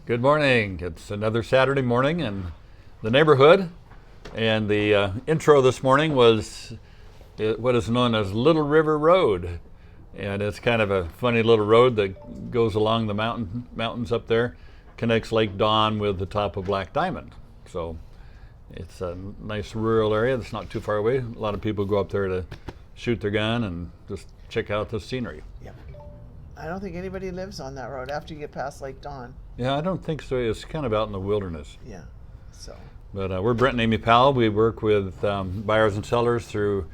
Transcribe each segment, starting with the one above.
Good morning. It's another Saturday morning in the neighborhood, and the intro this morning was what is known as Little River Road, and it's kind of a funny little road that goes along the mountains up there, connects Lake Dawn with the top of Black Diamond. So it's a nice rural area that's not too far away. A lot of people go up there to shoot their gun and just check out the scenery. Yep. I don't think anybody lives on that road after you get past Lake Dawn. Yeah, I don't think so. It's kind of out in the wilderness. Yeah, so. But we're Brent and Amy Powell. We work with buyers and sellers through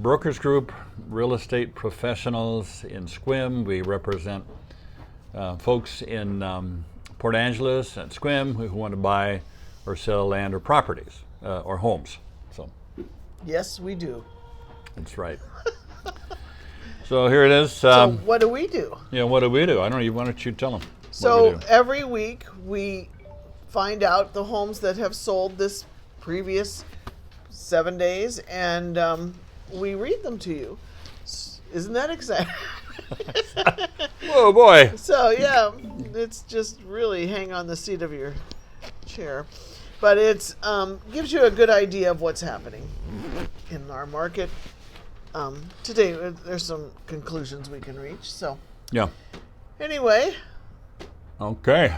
BrokersGroup, real estate professionals in Sequim. We represent folks in Port Angeles and Sequim who want to buy or sell land or properties or homes. So. Yes, we do. That's right. So here it is. So what do we do? Yeah, what do we do? I don't even. Why don't you tell them? So every week we find out the homes that have sold this previous 7 days, and we read them to you. Isn't that exciting? Whoa, boy. So yeah, it's just really hang on the seat of your chair. But it's gives you a good idea of what's happening in our market. Today there's some conclusions we can reach. So Yeah. anyway, Okay.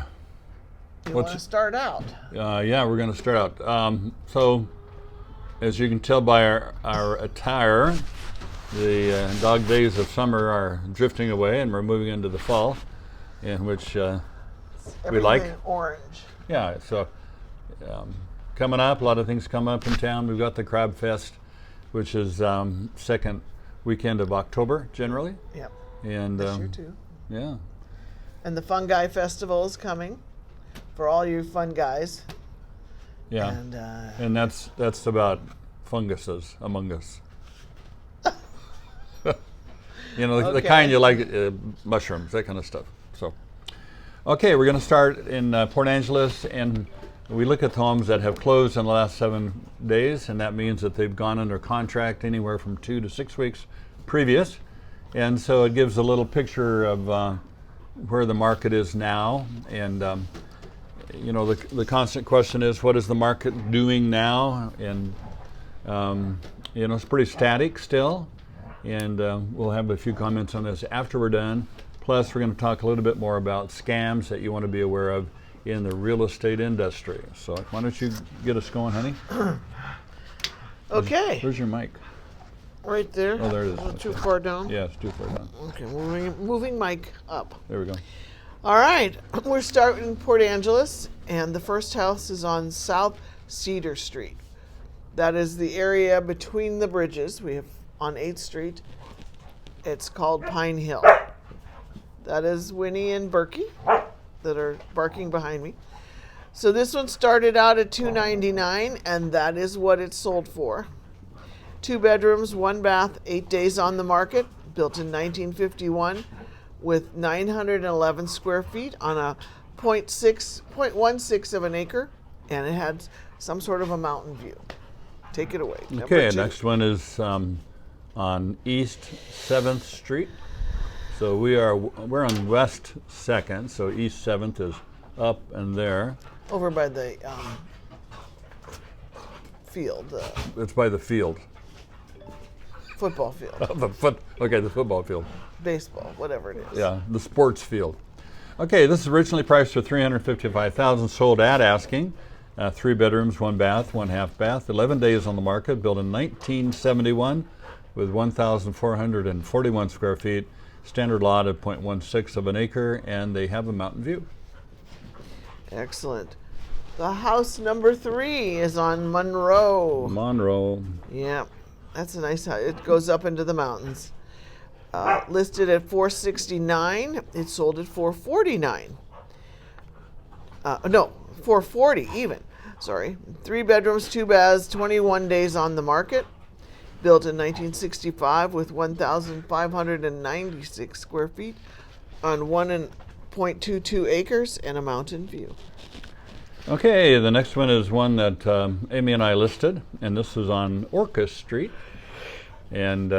you want to start out? Yeah, we're going to start out. So, as you can tell by our attire, the dog days of summer are drifting away, and we're moving into the fall, in which we like. Everything orange. Yeah, so coming up, a lot of things come up in town. We've got the Crab Fest, which is second weekend of October, generally. Yep. And This year too. yeah. And the Fungi Festival is coming for all you fun guys. Yeah. And that's about funguses among us. You know, the kind you like, mushrooms, that kind of stuff. So, okay, we're going to start in Port Angeles, and we look at homes that have closed in the last 7 days, and that means that they've gone under contract anywhere from 2 to 6 weeks previous. And so it gives a little picture of where the market is now. And, you know, the constant question is, what is the market doing now? And, you know, it's pretty static still. And we'll have a few comments on this after we're done. Plus, we're going to talk a little bit more about scams that you want to be aware of in the real estate industry. So why don't you get us going, honey? Okay. Where's your mic? Right there. Oh, there it is. Is it too far down? Yeah, it's too far down. Okay, moving mic up. There we go. All right, we're starting in Port Angeles, and the first house is on South Cedar Street. That is the area between the bridges. We have on 8th Street. It's called Pine Hill. That is Winnie and Berkey that are barking behind me. So this one started out at $299, and that is what it sold for. 2 bedrooms, 1 bath, 8 days on the market, built in 1951 with 911 square feet on a 0.16 of an acre, and it had some sort of a mountain view. Take it away. Okay, next one is on East 7th Street. So we're on West 2nd, so East 7th is up and there. Over by the field. It's by the field. Football field. The football field. Baseball, whatever it is. Yeah, the sports field. Okay, this is originally priced for $355,000, sold at asking. 3 bedrooms, 1 bath, 1 half bath, 11 days on the market, built in 1971 with 1,441 square feet, standard lot of 0.16 of an acre, and they have a mountain view. Excellent. The house number 3 is on Monroe. Monroe. Yeah, that's a nice house. It goes up into the mountains. Listed at $469, it sold at $449. No, $440 even. Sorry. 3 bedrooms, 2 baths, 21 days on the market. Built in 1965 with 1,596 square feet on 1.22 acres and a mountain view. Okay, the next one is one that Amy and I listed, and this is on Orcas Street. And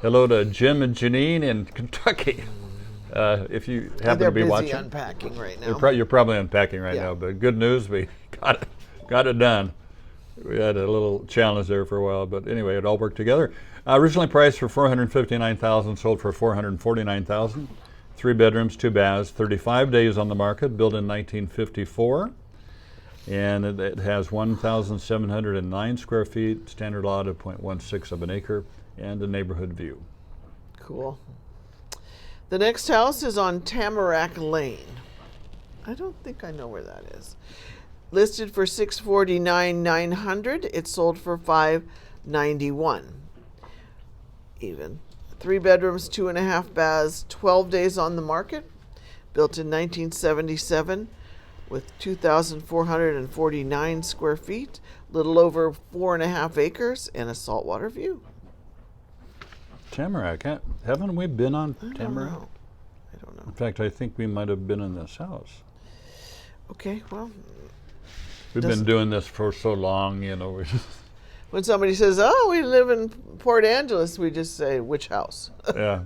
hello to Jim and Janine in Kentucky. if you happen They're to be busy watching. unpacking right now. You're probably unpacking right Yeah. now, but good news, we got it done. We had a little challenge there for a while, but anyway, it all worked together. Originally priced for $459,000, sold for $449,000. 3 bedrooms, 2 baths, 35 days on the market, built in 1954. And it has 1,709 square feet, standard lot of 0.16 of an acre, and a neighborhood view. Cool. The next house is on Tamarack Lane. I don't think I know where that is. Listed for $649,900. It sold for $591,000. Even. 3 bedrooms, 2.5 baths, 12 days on the market. Built in 1977 with 2,449 square feet, little over 4.5 acres, and a saltwater view. Tamarack, haven't we been on I don't Tamarack? know. I don't know. In fact, I think we might have been in this house. Okay, well, We've been doing this for so long, you know. when somebody says, "Oh, we live in Port Angeles," we just say, "Which house?" Yeah.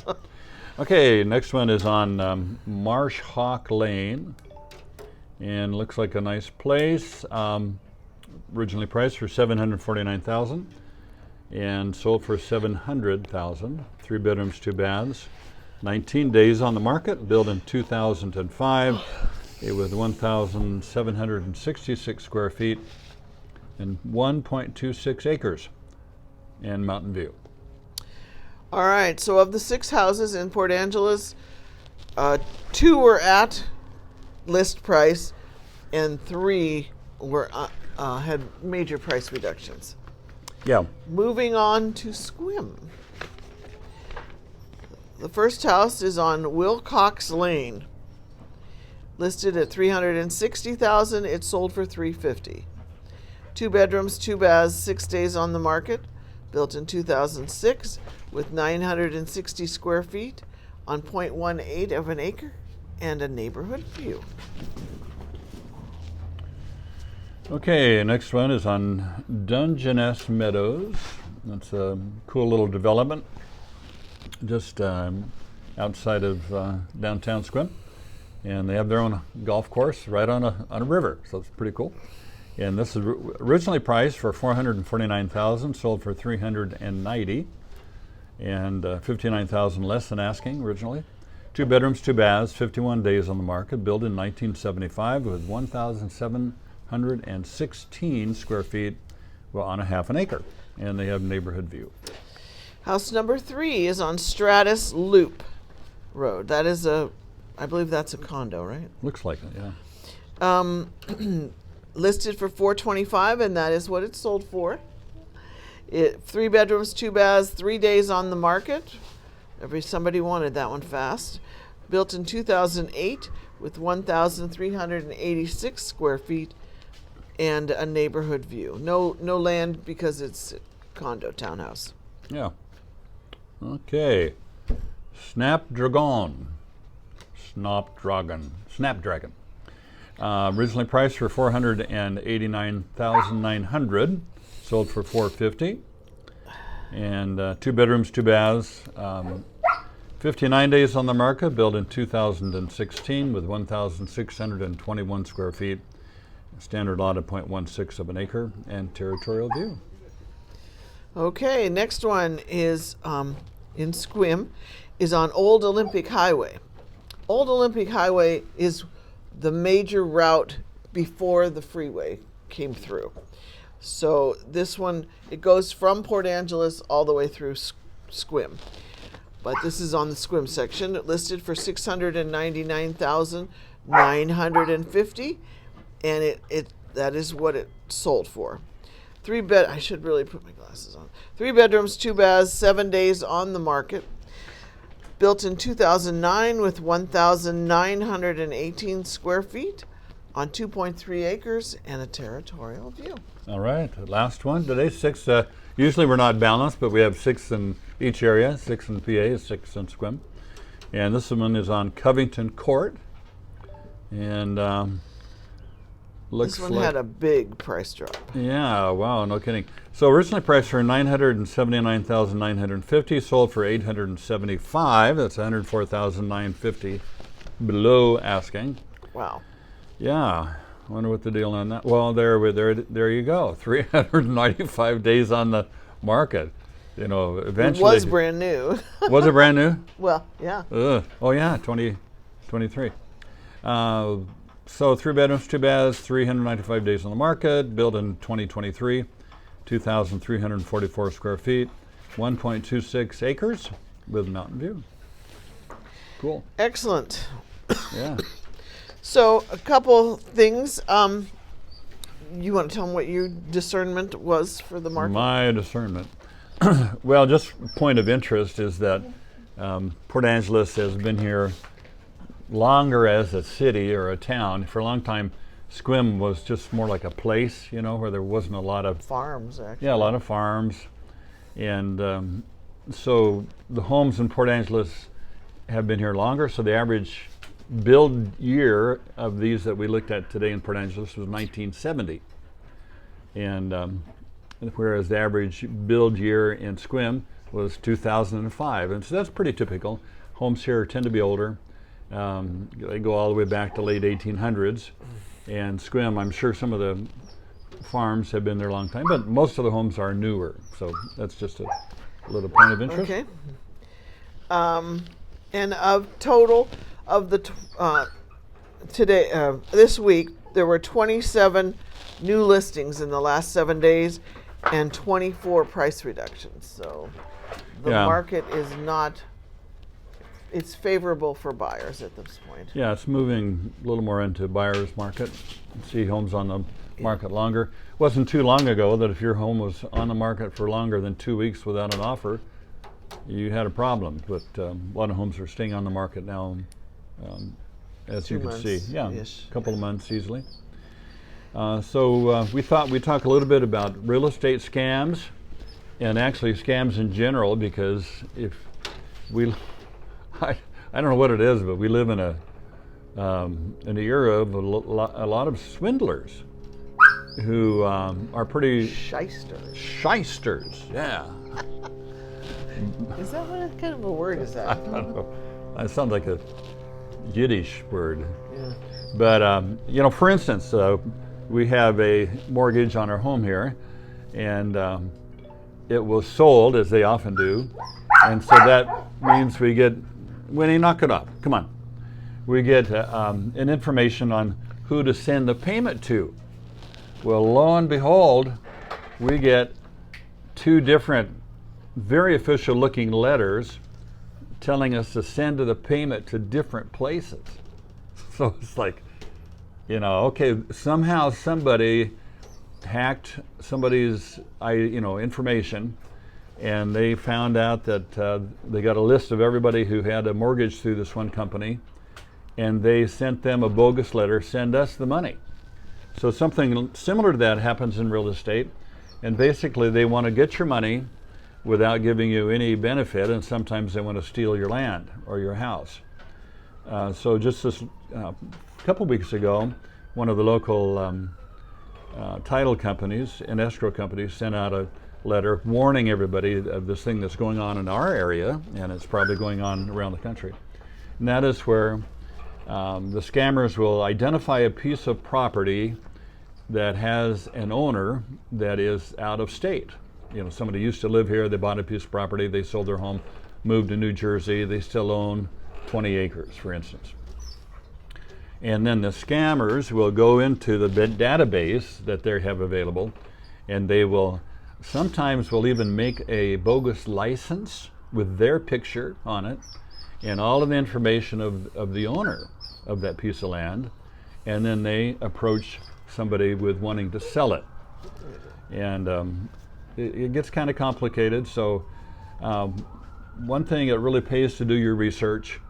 Okay, next one is on Marsh Hawk Lane, and looks like a nice place. Originally priced for $749,000, and sold for $700,000. 3 bedrooms, 2 baths, 19 days on the market. Built in 2005. It was 1,766 square feet and 1.26 acres, and mountain view. All right, so of the 6 houses in Port Angeles, 2 were at list price, and 3 were had major price reductions. Yeah. Moving on to Sequim. The first house is on Wilcox Lane. Listed at $360,000, it sold for $350,000. 2 bedrooms, 2 baths, 6 days on the market. Built in 2006 with 960 square feet on 0.18 of an acre and a neighborhood view. Okay, next one is on Dungeness Meadows. That's a cool little development just outside of downtown Sequim. And they have their own golf course right on a river, so it's pretty cool. And this is originally priced for $449,000, sold for $390,000, and $59,000 less than asking originally. 2 bedrooms, 2 baths, 51 days on the market, built in 1975 with 1,716 square feet, well, on a half an acre, and they have neighborhood view. House number 3 is on Stratus Loop Road. That is I believe that's a condo, right? Looks like it, yeah. Listed for $425,000, and that is what it sold for. 3 bedrooms, 2 baths, 3 days on the market. Somebody wanted that one fast. Built in 2008 with 1,386 square feet and a neighborhood view. No land because it's a condo townhouse. Yeah. Okay. Snapdragon. Originally priced for $489,900, sold for $450,000, and 2 bedrooms, 2 baths, 59 days on the market, built in 2016 with 1,621 square feet, standard lot of 0.16 of an acre, and territorial view. Okay, next one is in Sequim, is on Old Olympic Highway. Old Olympic Highway is the major route before the freeway came through. So this one, it goes from Port Angeles all the way through Sequim. But this is on the Sequim section, listed for $699,950, and that is what it sold for. I should really put my glasses on. 3 bedrooms, 2 baths, 7 days on the market. Built in 2009 with 1,918 square feet on 2.3 acres and a territorial view. All right, last one today, 6. Usually we're not balanced, but we have 6 in each area, 6 in PA, 6 in Sequim. And this one is on Covington Court. And Looks This one like, had a big price drop. yeah, wow, no kidding. So originally priced for $979,950, sold for $875. That's $104,950 below asking. Wow. Yeah, wonder what the deal on that. Well, there you go. 395 days on the market. You know, eventually. It was brand new. Was it brand new? Well, yeah. Oh yeah, 2023. So 3 bedrooms, 2 baths, 395 days on the market, built in 2023, 2,344 square feet, 1.26 acres with mountain view. Cool. Excellent. Yeah. So a couple things. You want to tell them what your discernment was for the market? My discernment. Well, just point of interest is that Port Angeles has been here longer as a city or a town. For a long time, Sequim was just more like a place, you know, where there wasn't a lot of Farms, actually. yeah, a lot of farms, and so the homes in Port Angeles have been here longer. So the average build year of these that we looked at today in Port Angeles was 1970, and whereas the average build year in Sequim was 2005, and so that's pretty typical. Homes here tend to be older. They go all the way back to late 1800s, and Sequim, I'm sure some of the farms have been there a long time, but most of the homes are newer. So that's just a little point of interest. Okay. And of total of the this week, there were 27 new listings in the last 7 days, and 24 price reductions. So the Yeah. market is not. It's favorable for buyers at this point. Yeah, it's moving a little more into buyer's market. See homes on the market longer. It wasn't too long ago that if your home was on the market for longer than 2 weeks without an offer, you had a problem. But a lot of homes are staying on the market now, as 2 you can see. months Yeah, ish. a couple of months easily. So we thought we'd talk a little bit about real estate scams, and actually scams in general, because if we I don't know what it is, but we live in an era of a lot of swindlers who are pretty Shysters. shysters. Yeah. Is that what kind of a word is I that? don't know. That sounds like a Yiddish word. Yeah. But you know, for instance, we have a mortgage on our home here, and it was sold, as they often do, and so that means we get. Winnie, knock it off. Come on. We get an information on who to send the payment to. Well, lo and behold, we get 2 different, very official-looking letters telling us to send the payment to different places. So it's like, you know, okay, somehow somebody hacked somebody's, information, and they found out that they got a list of everybody who had a mortgage through this one company, and they sent them a bogus letter, send us the money. So something similar to that happens in real estate, and basically they want to get your money without giving you any benefit, and sometimes they want to steal your land or your house. So just this couple weeks ago, one of the local title companies and escrow companies sent out a letter warning everybody of this thing that's going on in our area, and it's probably going on around the country. And that is where the scammers will identify a piece of property that has an owner that is out of state. You know, somebody used to live here, they bought a piece of property, they sold their home, moved to New Jersey, they still own 20 acres, for instance. And then the scammers will go into the database that they have available, and they will sometimes will even make a bogus license with their picture on it and all of the information of the owner of that piece of land, and then they approach somebody with wanting to sell it. And it gets kind of complicated. So one thing, it really pays to do your research,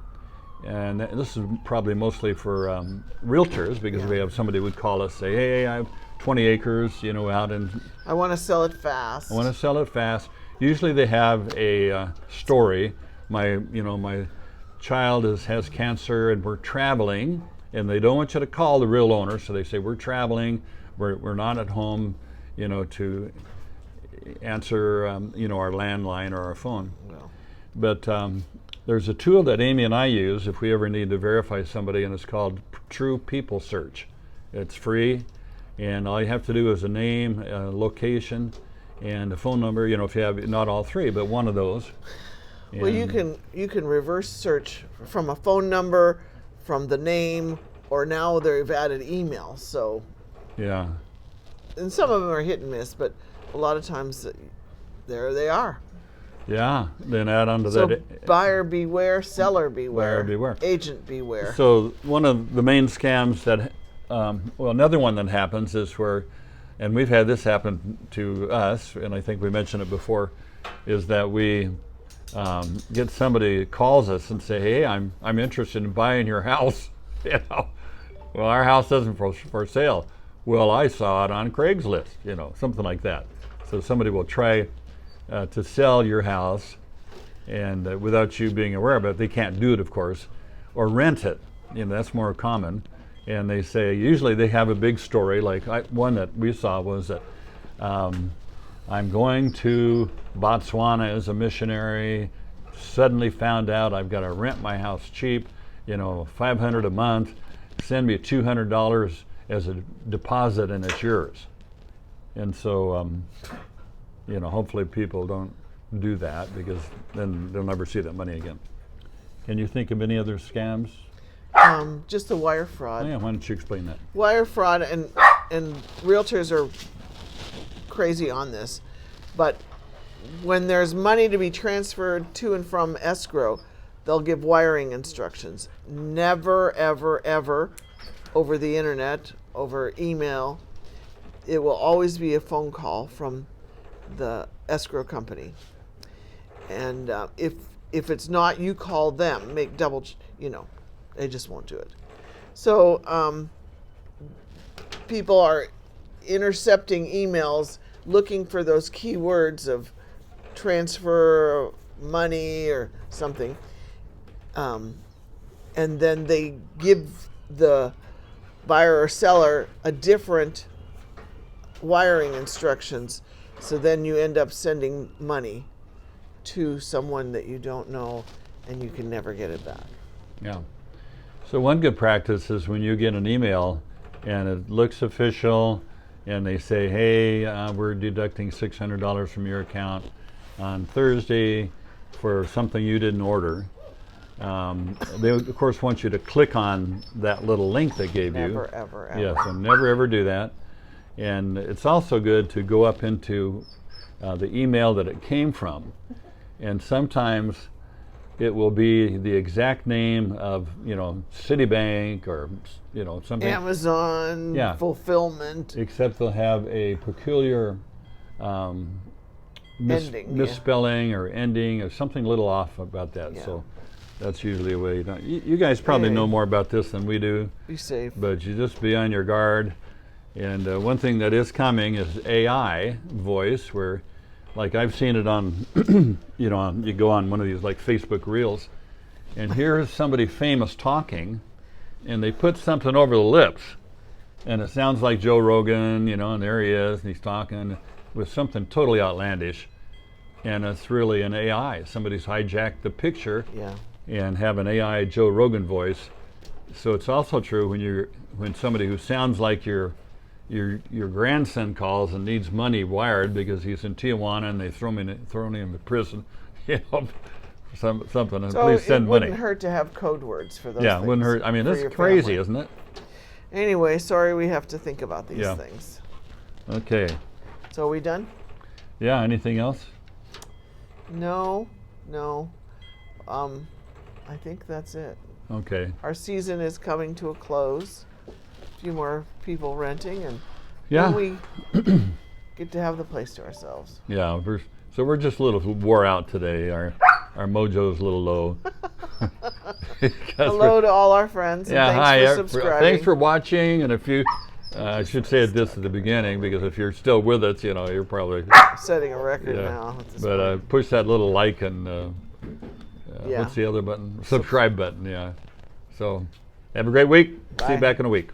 and this is probably mostly for realtors, because we have somebody would call us, say, hey, I have 20 acres, you know, out in. I want to sell it fast. I want to sell it fast. Usually they have a story. My child has cancer, and we're traveling, and they don't want you to call the real owner. So they say, we're traveling, we're not at home, to answer, our landline or our phone. Well. But there's a tool that Amy and I use if we ever need to verify somebody, and it's called True People Search. It's free, and all you have to do is a name, a location, and a phone number. If you have not all three, but one of those. Well, you can reverse search from a phone number, from the name, or now they've added email. So, yeah, and some of them are hit and miss, but a lot of times there they are. yeah. Then add on to So that. buyer beware, seller beware, Buyer beware. agent beware. So one of the main scams that, another one that happens is where, and we've had this happen to us, and I think we mentioned it before, is that we get somebody calls us and say, hey, I'm interested in buying your house. Well, our house isn't for sale. Well, I saw it on Craigslist, something like that. So somebody will try to sell your house, and without you being aware of it. They can't do it, of course, or rent it. That's more common. And they say, usually they have a big story. Like one that we saw was that I'm going to Botswana as a missionary, suddenly found out I've got to rent my house cheap, $500 a month, send me $200 as a deposit and it's yours. And so, hopefully people don't do that, because then they'll never see that money again. Can you think of any other scams? Just the wire fraud. Oh, yeah, why don't you explain that? Wire fraud, and realtors are crazy on this, but when there's money to be transferred to and from escrow, they'll give wiring instructions. Never, ever, ever over the internet, over email. It will always be a phone call from the escrow company. And if it's not, you call them, make double, they just won't do it. So people are intercepting emails looking for those keywords of transfer money or something. And then they give the buyer or seller a different wiring instructions. So then you end up sending money to someone that you don't know, and you can never get it back. Yeah. So one good practice is when you get an email and it looks official, and they say, hey, we're deducting $600 from your account on Thursday for something you didn't order. They, of course, want you to click on that little link they gave you. Never, ever, ever. Yeah, so never, ever do that. And it's also good to go up into the email that it came from. And sometimes it will be the exact name of, Citibank or, something. Amazon, Yeah. fulfillment. Except they'll have a peculiar Ending, misspelling or ending or something a little off about that. Yeah. So that's usually a way you guys probably know more about this than we do. Be safe. But you just be on your guard. And one thing that is coming is AI voice, where, like, I've seen it on, you go on one of these like Facebook Reels, and here's somebody famous talking, and they put something over the lips, and it sounds like Joe Rogan, and there he is, and he's talking with something totally outlandish, and it's really an AI. Somebody's hijacked the picture and have an AI Joe Rogan voice. So it's also true when somebody who sounds like your grandson calls and needs money wired because he's in Tijuana and they thrown him in prison, something. And So please send it money. wouldn't hurt to have code words for those Yeah, things. it wouldn't hurt. I mean, for that's your crazy, family. isn't it? Anyway, sorry we have to think about these things. Okay. So are we done? Yeah. Anything else? No. I think that's it. Okay. Our season is coming to a close. A few more people renting, and Yeah. then we get to have the place to ourselves. Yeah. We're just a little wore out today. Our mojo's a little low. Hello to all our friends. And thanks for subscribing. Thanks for watching. And if you, I should say this at the beginning, because if you're still with us, you're probably setting a record now. At this But point. push that little like and what's the other button? Subscribe button. Yeah. So, Have a great week. See you Bye. back in a week.